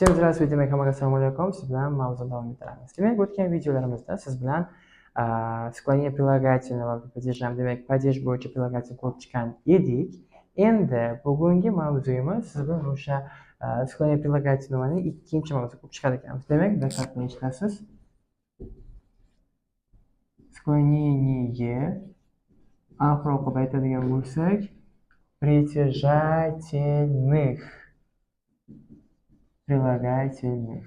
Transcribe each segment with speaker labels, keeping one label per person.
Speaker 1: Всем здравствуйте, demak hammaga assalomu alaykum. Siz bilan mavzu davom ettiramiz. Demak, o'tgan videolarimizda siz bilan склонение прилагательного va падежam, demak, padej bo'yicha прилагательni ko'rib chiqqan edik. Endi bugungi mavzuyimiz siz bilan o'sha склонение прилагательныйni ikkinchi mavzu ko'rib chiqar ekanmiz. Demak, diqqat bilan eshitasiz. Склонение aniqroq qilib aytadigan bo'lsak, притяжательных прилагательных.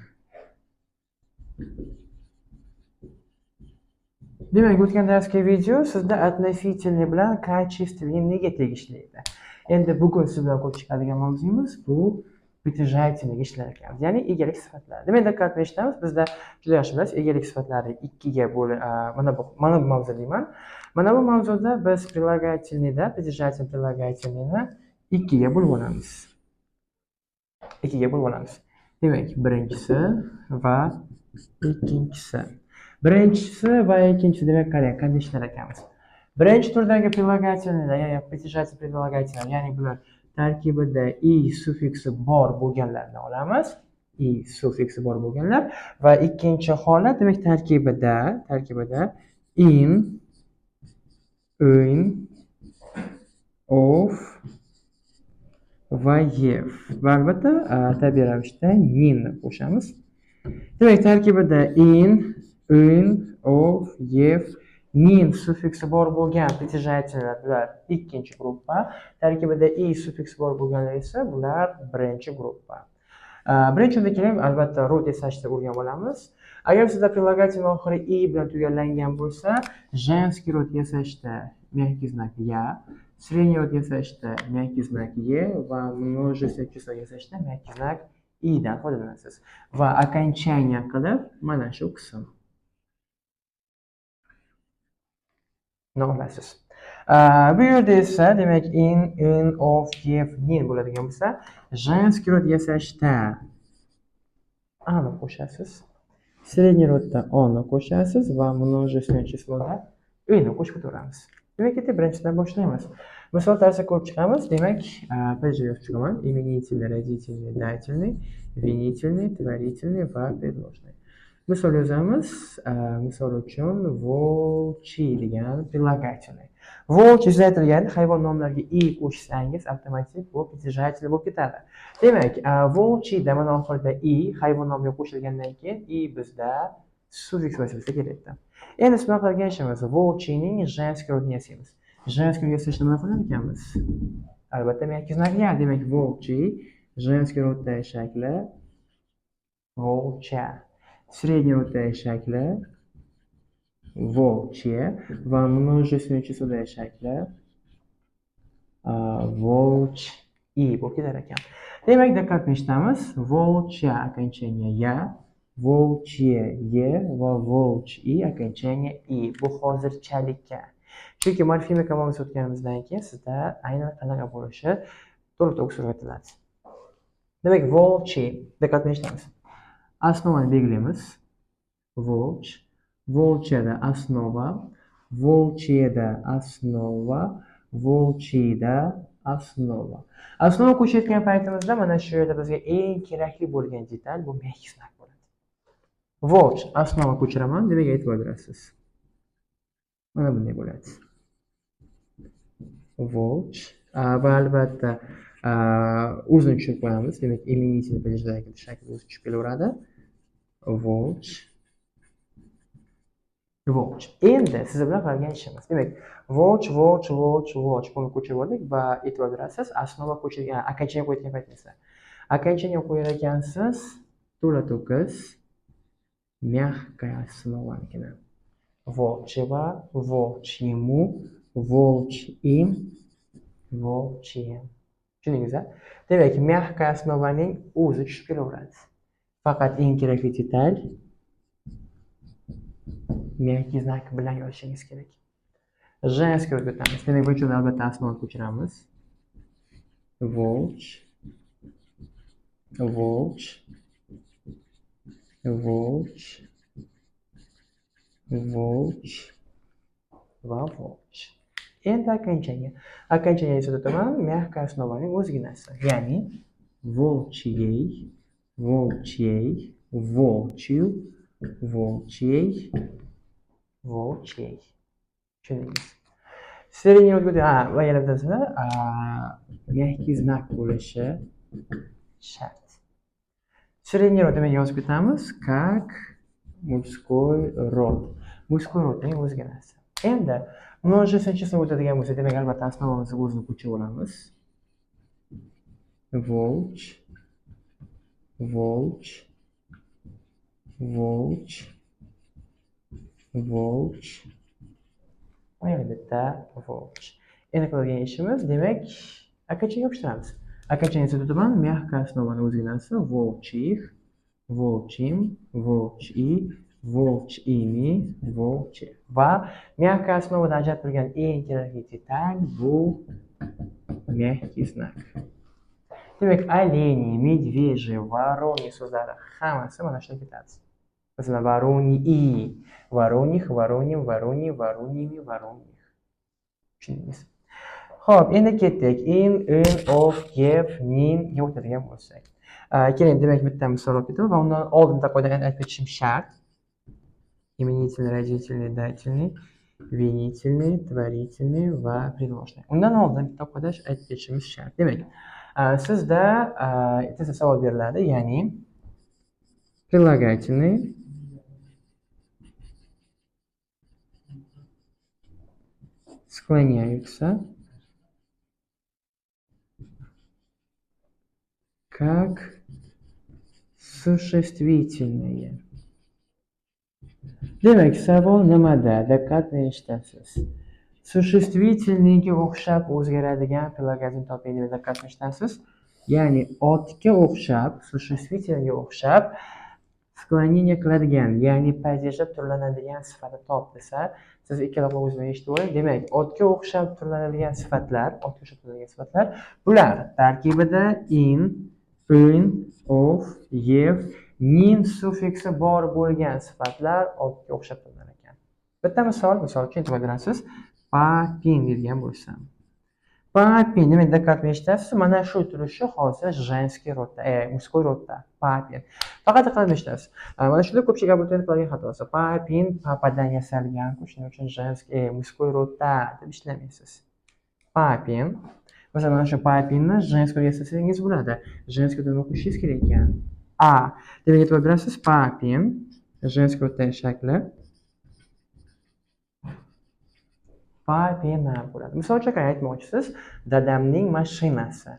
Speaker 1: Demak, o'tgan darsdagi video sizda относительный bilan качественныйga tegishli edi. Endi bugun siz bilan ko'rib chiqadigan mavzuyimiz bu притяжательныйga ishlar ekanmiz, ya'ni egalik sifatlari. Demak, diqqat bilan eshitamiz. Bizda juda yaxshi bilasiz, egalik sifatlari ikkiga mana bu mavzu deyman. Mana bu mavzuda biz прилагательныйda притяжательный прилагательныйni ikkiga bo'lib olamiz. Demak, birinchisi va ikkinchisi. Birinchisi va ikkinchisi demak qarang, qanday ishlar ekanmiz. Birinchi turdagi прилагательныйlar, ya'ni притяжательный прилагательlar, ya'ni bular tarkibida i suffiksi bor bo'lganlarni olamiz. I suffiksi bor bo'lganlar va ikkinchi holat demak tarkibida in, un, of va yev va albatta tabiiy ravishda nin qo'shamiz. Demak, tarkibida in, un, of, yev, nin suffiksi bor bo'lgan притяжательlar bular ikkinchi gruppa. Tarkibida i suffiksi bor bo'lganlar esa bular birinchi gruppa. Birinchi turda keling, albatta rod yasashni o'rganib olamiz. Agar sizda прилагательный oxiri i bilan tugallangan bo'lsa, женский rod yasashda мягкий знак я, средний rod yasashda мягкий знак е va множественное число yasashda мягкий знак i dan foydalanasiz. Va окончание qilib mana shu qism olasiz. Bu yerda esa demak in, un, of, yev, nin bo'ladigan bo'lsa, женский rod yasashda ani qo'shasiz, средний rodda oni qo'shasiz va множественное числоda uni qo'shib o'tamiz. Demak, birinchidan boshlaymiz. Misol tarzida ko'rib chiqamiz. Demak, падежи yozib chiqaman. Именительный, родительный, дательный, винительный, творительный va предложный. Misol yozamiz. Misol uchun волчий degan прилагательный. Волчий aytilgan hayvon nomlariga i qo'shsangiz avtomatik bu притяжательный bo'lib ketadi. Demak, волчийda mana oxirida i hayvon nomiga qo'shilgandan keyin i bizda suffiks vazifasida kelyapti. Endi biz bunaqa qilgan ishimiz волчийning женский rodini yasaymiz. Женский rod yasashda nima qilar ekanmiz? Albatta мягкий знак я. Demak, волчий женский roddagi shakli волча. Средний roddagi shakli волчье va множественное числодagi shakli волчьи bo'lib ketar ekan. Demak, diqqat bilan eshitamiz. Волча окончание я, волчье е va волчьи окончание и. Bu hozirchalikka. Chunki morfemika mavzusi o'tganimizdan keyin sizda aynan qanaqa bo'lishi to'liq o'rgatiladi. Demak, волчий, diqqat bilan eshitamiz. Основani belgilaymiz. Волч, волчьяda основа, волчьеda основа, волчьида основа. Основа qo'shayotgan paytimizda mana shu yerda bizga eng kerakli bo'lgan detal bu мягкий знак bo'ladi. Волч, основа ko'chiraman, demak e'tibor berasiz. Mana bunday bo'ladi. Волч va albatta o'zini tushirib qo'yamiz. Demak, именительный падежdagi shakl o'zi tushib kelaveradi. Волч. Волч. Endi siz bilan qilgan ishimiz. Demak, волч buni ko'chirib oldik va e'tibor berasiz. Основа qo'shilgan, окончание qo'ygan paytingizda. Окончание qo'yar ekansiz, to'la-to'kis мягкая основаnikini. Волчьего, волчьему, волчьим, волчьим. Tushundingiz-a? Demak, мягкая основаning o'zi tushib kelaveradi. Faqat eng kerakli detal мягкий знак bilan yozishingiz kerak. Женский rod o'tamiz. Demak, bu uchun albatta основani ko'chiramiz. Волч, волч, волч, волч va волч. Endi окончание. Окончание esa o'taman, мягкая основаning o'zginasi. Ya'ni волчьей, Волчей, волчью, волчей, волчей. Tushundingiz. Sredniy o'tguda va yana bittasida mягкий знак bo'lishi shart. Sredniy rod demak yozib ketamiz. Как мужской род. Мужской rodning o'zga narsa. Endi множественный число o'tadigan bo'lsa, demak albatta osnovamizni o'zini ko'chirib olamiz. Волч, волч, волч, волч. Mana bitta volch. Endi qiladigan ishimiz, demak, akachaga yopishtiramiz. Akachaning institutidan мягкая основаning o'zginasi volchich, volchim, volchi, volchimi, volchi. Va мягкая основаdan ajratilgan eng kerakli detal bu мягкий знак. Demak, олени, медвежий, вороний so'zlari hammasi mana shunday ketadi. Masalan, вороньи, вороних, вороним, вороний, вороними, вороних. Tushundingiz? Xo'p, endi ketdik. In, of, gef, nin ga o'tadigan bo'lsak. Keling, demak, bitta misol olib ketaman va undan oldinda qoidaga aytib ketishim shart. Именительный, родительный, дательный, винительный, творительный va предложный. Undan oldin bitta qoida aytib ketishimiz shart. Demak, sizda ikkita savol beriladi, ya'ni прилагательный, склоняются как существительные. Demak, savol nimada? Diqqat bilan eshitasiz. Существительныйga o'xshab o'zgaradigan прилагательный toping deb diqqat bilan eshitasiz. Ya'ni otga o'xshab, существительныйga o'xshab sklonение qiladigan, ya'ni падежib turlanadigan sifatni top desa, siz ikkala quloq o'zini eshitib oling. Demak, otga o'xshab turlanadigan sifatlar, bular tarkibida in, of, yef, nin suffiksi bor bo'lgan sifatlar otga o'xshab turilar ekan. Bitta misol uchun e'tibor berasiz. Papin degan bo'lsam. Papin, demak, diqqat bilan eshitasiz. Mana shu turishi hozir женский rodda, мужской rodda. Papin. Faqat diqqat bilan eshitasiz. Mana shunda ko'pchilik abituriyentlar qilgan xatosi. Papin papadan yasalgan-ku, shuning uchun женский, мужской rodda deb ishlamaysiz. Papin. Masalan, mana shu papinni женский yasasangiz bo'ladi. женский deb o'qishingiz kerak ekan. Demak, e'tibor berasiz. Papin женский rodda shakli papina bo'ladi. Misol uchun aytmoqchisiz, dadamning mashinasi.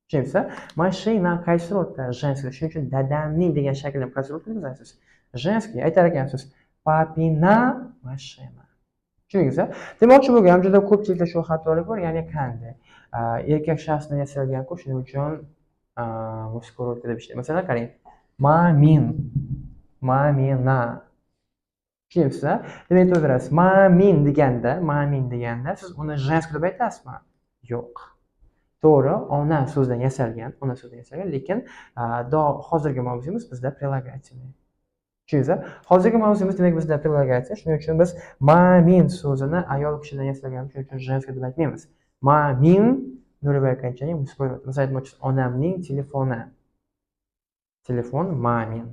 Speaker 1: Tushundingizmi? Mashina qaysi rodda? Женский. Shuning uchun dadamning degan shaklda qaysi rodda yozasiz? Женский. Aytar ekansiz, papina mashina. Tushundingizmi? Demoqchi bo'lgan juda ko'pchilikda shu xatolik bor, ya'ni qanday? Erkak shaxsdan yasalgan-ku, shuning uchun мужской rodda deb ishlaydi. Masalan, qarang. Mamin, mamina. Tushundingizmi? Demak, e'tibor berasiz. Mamin deganda siz uni женский deb aytasizmi? Yo'q. To'g'ri, ona so'zdan yasalgan, lekin hozirgi mavzuimiz bizda прилагательный. Tushundingizmi? Hozirgi mavzuimiz demak bizda прилагательный. Shuning uchun biz mamin so'zini ayol kishidan yasalgan, shuning uchun женский deb aytmaymiz. Mamin nurli окончание мужской род. Masalan, aytmoqchisiz, onamning telefoni. Telefon mamin.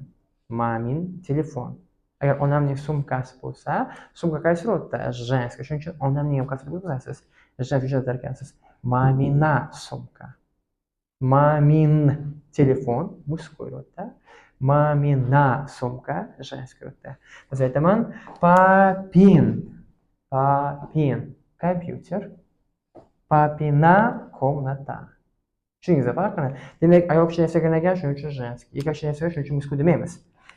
Speaker 1: Mamin telefon. Agar onamning sumkasi bo'lsa, sumka qaysi rodda? Женский. Shuning uchun onamning sumkasi deb yozasiz. Женский aytar ekansiz. Mamina sumka. Mamin telefon мужской rodda. Mamina sumka женский rodda. Biz aytaman, papin kompyuter. Papina komnata. Tushundingizmi? Farq qani? Demak, ayol kishi yasagan ekan, shuning uchun женский. Erkak kishi yasagan, shuning uchun мужской demaymiz.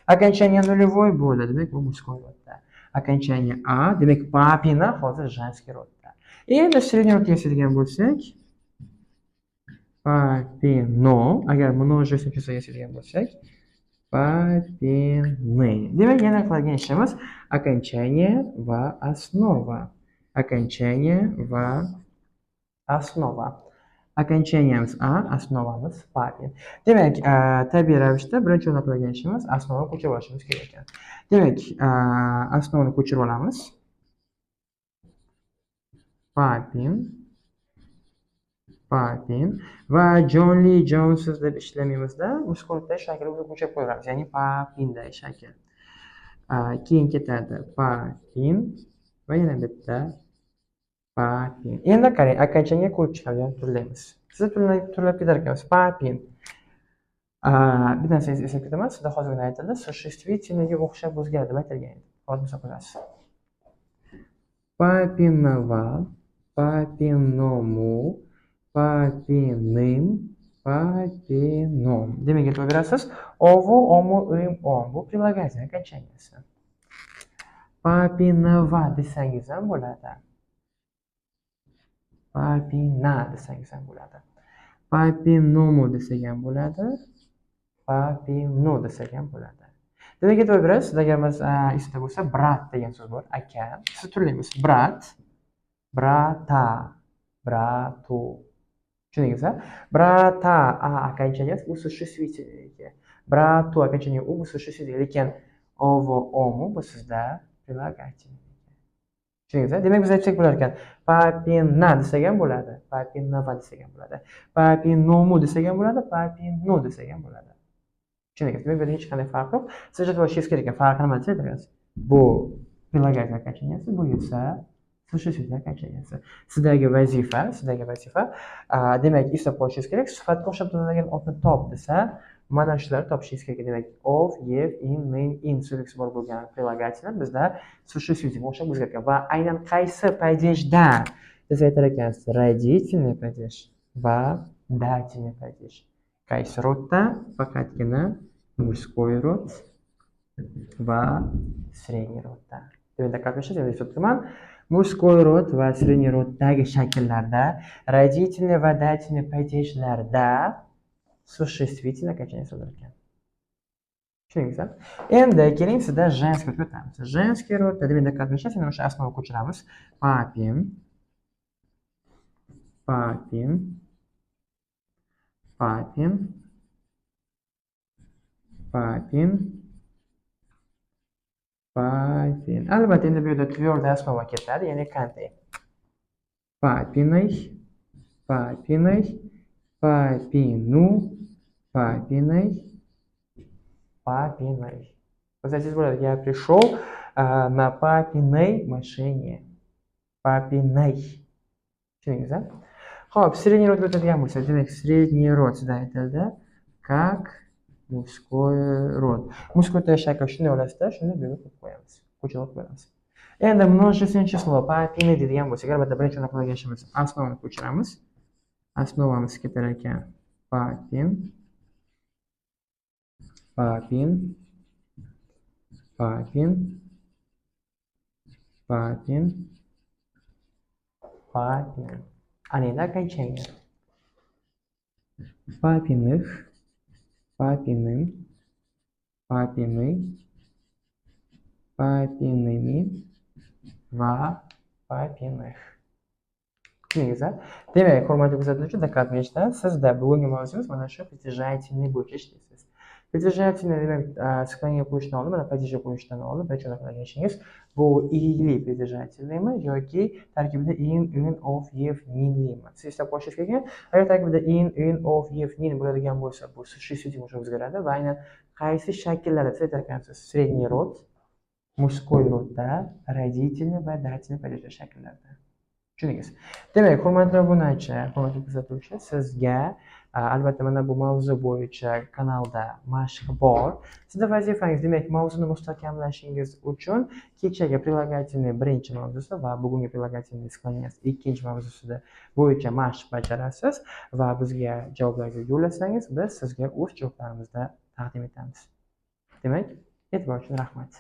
Speaker 1: Окончание нулевой bo'ladi, demak bu мужской rodda. Окончание a, demak papina hozir женский rodda. Endi средний rodga yasaydigan bo'lsak, papino, agar множественный число yasaydigan bo'lsak, papины. Demak, yana qiladigan ishimiz окончание va основа. Окончание va основа. Окончанияmiz a, основamiz papin. Demak, tabiiy ravishda birinchi o'rnab qilgan ishimiz основani ko'chirib olishimiz kerak ekan. Demak, основani ko'chirib olamiz. Papin Papin va John Lee Joneses deb ishlamaymizda muskulatdagi shaklni o'zgartirib qo'yamiz, ya'ni papindagi shakl. Keyin ketadi papin va yana bitta papin. Endi qarang, окончание qo'yib chiqadigan turlaymiz. Siz turlab ketar ekansiz. Papin. Bir narsangizni eslatib ketaman. Sizda hozirgina aytildi, существительныйga o'xshab o'zgaradi deb aytilgan edi. Hozir misol qilasiz. Papinovал, papinому, papinim, papinom. Demak, e'tibor berasiz. Ovu, omu, im, om. Bu прилагательное окончанияsi. Papinova desangiz ham bo'ladi. Papina desangiz ham bo'ladi. Papinomu desak ham bo'ladi. Papino desak ham bo'ladi. Demak, e'tibor berasiz, sizda agar esda bo'lsa, brat degan so'z bor, aka. Siz turlaymiz. Brat, brata, bratu. Tushundingizmi? Brata окончанияsi bu существительники. Bratу окончание u bu существительники, lekin ovo, omu bu sizda прилагательный. Tushundingizmi? Demak, biz aytsak bo'lar ekan, papina desak ham bo'ladi, papinova desak ham bo'ladi, papinomu desak ham bo'ladi, papino desak ham bo'ladi. Tushundingiz? Demak, burada hech qanday farq yo'q. Siz aytib olishingiz kerak ekan, farqi nima desa aytasiz. Bu прилагательный окончанияsi, bu esa существительный окончанияsi. Sizdagi vazifa, demak, eslab qolishingiz kerak, sifatga o'xshab turadigan otni top desa, mana shularni topishingiz kerak. Demak, of, yev, in sufiksi bor bo'lgan прилагательlar bizda существительныйga o'xshab o'zgargan va aynan qaysi падежda desa aytar ekansiz, родительный падеж va дательный падеж. Qaysi rodda? Faqatgina мужской rod va средний rodda. Demak, diqqat qilishingizga eslatib o'taman. Мужской rod va средний roddagi shakllarda, родительный va дательный падежlarda существительный окончание sodir ekan. Tushundingizmi? Endi keling, sizda женский rodga o'tamiz. Женский rodda demak, diqqat qilishingizga yana o'sha основа ko'chiramiz. Papin, papin, papin, papin, papin. Albatta, endi bu yerda tвердая основа ketadi, ya'ni qanday? Papiной, papiной, papinu, papiной, papiной. Вы знаете, я пришел на папиной машине. Papiной. Tushundingiz, a? Xo'p, средний rod o'tadigan bo'lsa, demak, средний rod sizda aytildi, как мужской rod. Мужской shakl shunday olasizda, shuni bu yerga qo'yib qo'yamiz. Qo'shilib qo'yamiz. Endi множественное число papini deydigan bo'lsak, albatta birinchi o'rnak qilgan ishimiz основani ko'chiramiz. Основamiz ketar ekan papin, papin, papin, papin, papin. Ana endi окончание. Papiных, papiным, papины, papinými va papiных. Tushundingiz, a? Demak, hurmatli kuzatuvchi, diqqat qilishda, sizda bugungi mavzuimiz mana shu притяжательный bo'yicha ishlaysiz. Притяжательный demak, sklonga qo'yishdan oldin, mana падежga qo'yishdan oldin birinchi qilgan ishingiz bu igli притяжательныйmi yoki tarkibida in, of, yev, ninlimi? Siz eslab qolishingiz kerak. Agar tarkibida in, of, yev, nin bo'ladigan bo'lsa, bu существительный o'xshab o'zgaradi va aynan qaysi shakllarda siz aytar ekansiz? Средний rod, мужской rodda, родительный va дательный падежda shakllarda. Tushundingiz? Demak, hurmatli obunachi, hurmatli kuzatuvchi, sizga albatta mana bu mavzu bo'yicha kanalda mashq bor. Sizda vazifangiz, demak, mavzuni mustahkamlashingiz uchun kechagi прилагательный birinchi mavzusi va bugungi прилагательный склонение ikkinchi mavzusida bo'yicha mashq bajarasiz va bizga javoblarni yo'llasangiz, biz sizga o'z javoblarimizda taqdim etamiz. Demak, e'tibor uchun rahmat.